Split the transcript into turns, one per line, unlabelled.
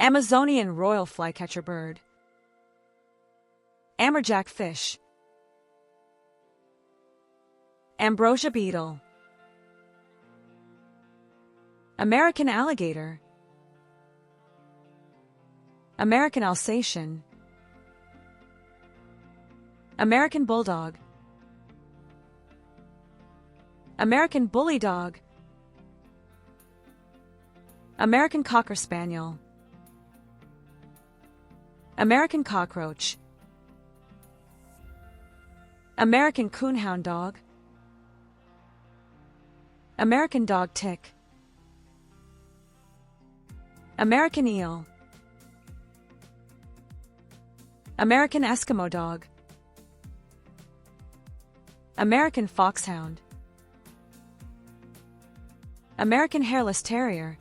Amazonian royal flycatcher bird. Amberjack fish. Ambrosia beetle. American alligator. American Alsatian. American bulldog. American bully dog. American cocker spaniel. American cockroach. American coonhound dog. American dog tick. American eel. American Eskimo dog. American foxhound. American hairless terrier.